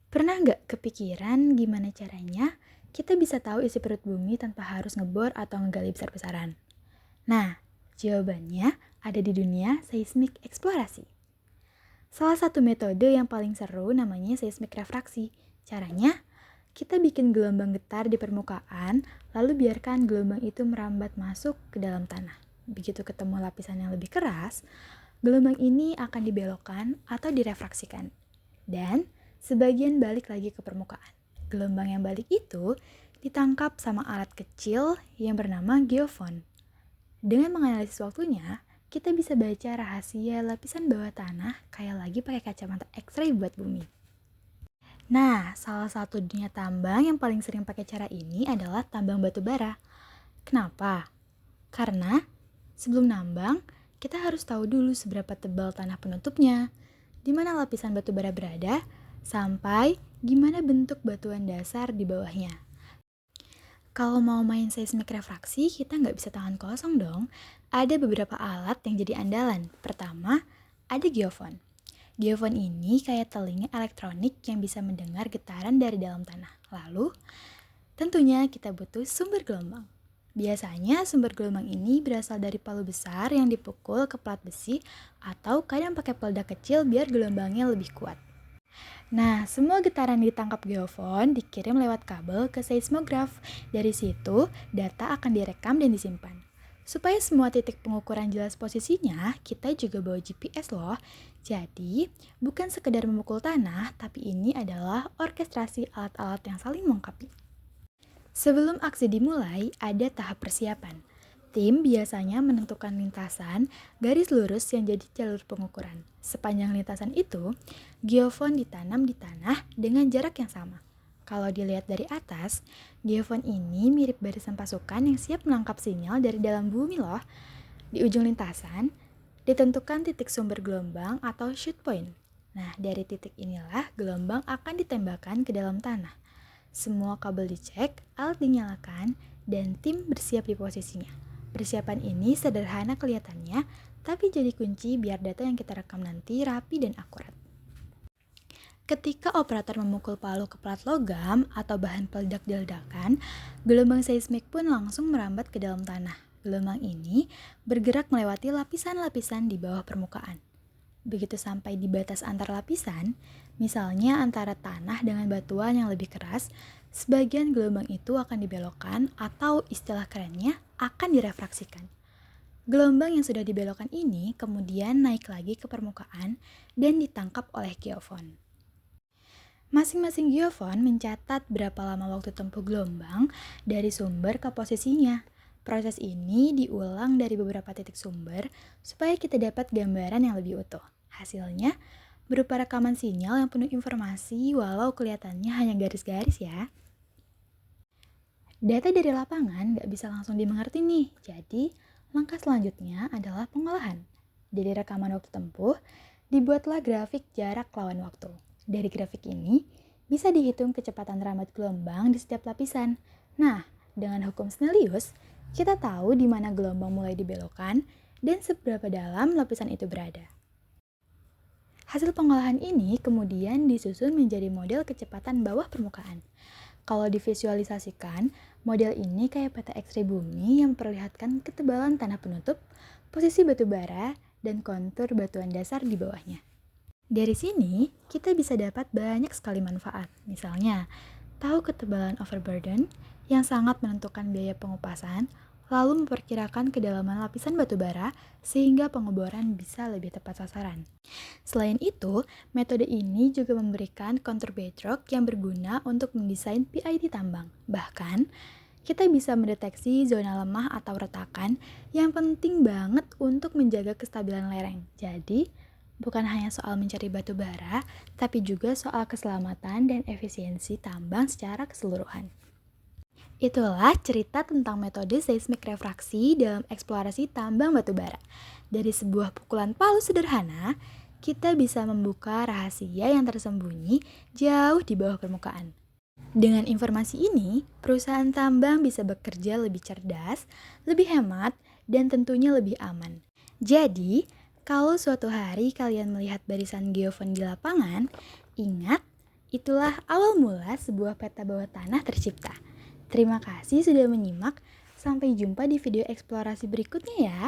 Pernah nggak kepikiran gimana caranya kita bisa tahu isi perut bumi tanpa harus ngebor atau ngegali besar-besaran? Nah, jawabannya ada di dunia seismik eksplorasi. Salah satu metode yang paling seru namanya seismik refraksi. Caranya, kita bikin gelombang getar di permukaan, lalu biarkan gelombang itu merambat masuk ke dalam tanah. Begitu ketemu lapisan yang lebih keras, gelombang ini akan dibelokkan atau direfraksikan. Dan sebagian balik lagi ke permukaan. Gelombang yang balik itu ditangkap sama alat kecil yang bernama geofon. Dengan menganalisis waktunya, kita bisa baca rahasia lapisan bawah tanah kayak lagi pakai kacamata X-ray buat bumi. Nah, salah satu dunia tambang yang paling sering pakai cara ini adalah tambang batu bara. Kenapa? Karena sebelum nambang, kita harus tahu dulu seberapa tebal tanah penutupnya, di mana lapisan batu bara berada, sampai gimana bentuk batuan dasar di bawahnya. Kalau mau main seismik refraksi, kita nggak bisa tangan kosong dong. Ada beberapa alat yang jadi andalan. Pertama, ada geofon. Geofon ini kayak telinga elektronik yang bisa mendengar getaran dari dalam tanah. Lalu, tentunya kita butuh sumber gelombang. Biasanya sumber gelombang ini berasal dari palu besar yang dipukul ke plat besi atau kadang pakai peledak kecil biar gelombangnya lebih kuat. Nah, semua getaran ditangkap geofon dikirim lewat kabel ke seismograf. Dari situ, data akan direkam dan disimpan. Supaya semua titik pengukuran jelas posisinya, kita juga bawa GPS loh. Jadi, bukan sekedar memukul tanah, tapi ini adalah orkestrasi alat-alat yang saling melengkapi. Sebelum aksi dimulai, ada tahap persiapan. Tim biasanya menentukan lintasan, garis lurus yang jadi jalur pengukuran. Sepanjang lintasan itu, geofon ditanam di tanah dengan jarak yang sama. Kalau dilihat dari atas, geofon ini mirip barisan pasukan yang siap menangkap sinyal dari dalam bumi loh. Di ujung lintasan, ditentukan titik sumber gelombang atau shoot point. Nah, dari titik inilah gelombang akan ditembakkan ke dalam tanah. Semua kabel dicek, alat dinyalakan, dan tim bersiap di posisinya. Persiapan ini sederhana kelihatannya, tapi jadi kunci biar data yang kita rekam nanti rapi dan akurat. Ketika operator memukul palu ke plat logam atau bahan peledak di ledakan, gelombang seismik pun langsung merambat ke dalam tanah. Gelombang ini bergerak melewati lapisan-lapisan di bawah permukaan. Begitu sampai di batas antar lapisan, misalnya antara tanah dengan batuan yang lebih keras, sebagian gelombang itu akan dibelokkan atau istilah kerennya akan direfraksikan. Gelombang yang sudah dibelokkan ini kemudian naik lagi ke permukaan dan ditangkap oleh geofon. Masing-masing geofon mencatat berapa lama waktu tempuh gelombang dari sumber ke posisinya. Proses ini diulang dari beberapa titik sumber supaya kita dapat gambaran yang lebih utuh. Hasilnya berupa rekaman sinyal yang penuh informasi walau kelihatannya hanya garis-garis ya. Data dari lapangan nggak bisa langsung dimengerti nih, jadi langkah selanjutnya adalah pengolahan. Dari rekaman waktu tempuh, dibuatlah grafik jarak lawan waktu. Dari grafik ini, bisa dihitung kecepatan rambat gelombang di setiap lapisan. Nah, dengan hukum Snellius, kita tahu di mana gelombang mulai dibelokkan dan seberapa dalam lapisan itu berada. Hasil pengolahan ini kemudian disusun menjadi model kecepatan bawah permukaan. Kalau divisualisasikan, model ini kayak peta X-ray bumi yang memperlihatkan ketebalan tanah penutup, posisi batu bara, dan kontur batuan dasar di bawahnya. Dari sini, kita bisa dapat banyak sekali manfaat. Misalnya, tahu ketebalan overburden yang sangat menentukan biaya pengupasan, lalu memperkirakan kedalaman lapisan batu bara sehingga pengeboran bisa lebih tepat sasaran. Selain itu, metode ini juga memberikan kontur bedrock yang berguna untuk mendesain PID tambang. Bahkan, kita bisa mendeteksi zona lemah atau retakan yang penting banget untuk menjaga kestabilan lereng. Jadi, bukan hanya soal mencari batu bara, tapi juga soal keselamatan dan efisiensi tambang secara keseluruhan. Itulah cerita tentang metode seismik refraksi dalam eksplorasi tambang batu bara. Dari sebuah pukulan palu sederhana, kita bisa membuka rahasia yang tersembunyi jauh di bawah permukaan. Dengan informasi ini, perusahaan tambang bisa bekerja lebih cerdas, lebih hemat, dan tentunya lebih aman. Jadi, kalau suatu hari kalian melihat barisan geofon di lapangan, ingat Itulah awal mula sebuah peta bawah tanah tercipta. Terima kasih sudah menyimak. Sampai jumpa di video eksplorasi berikutnya ya.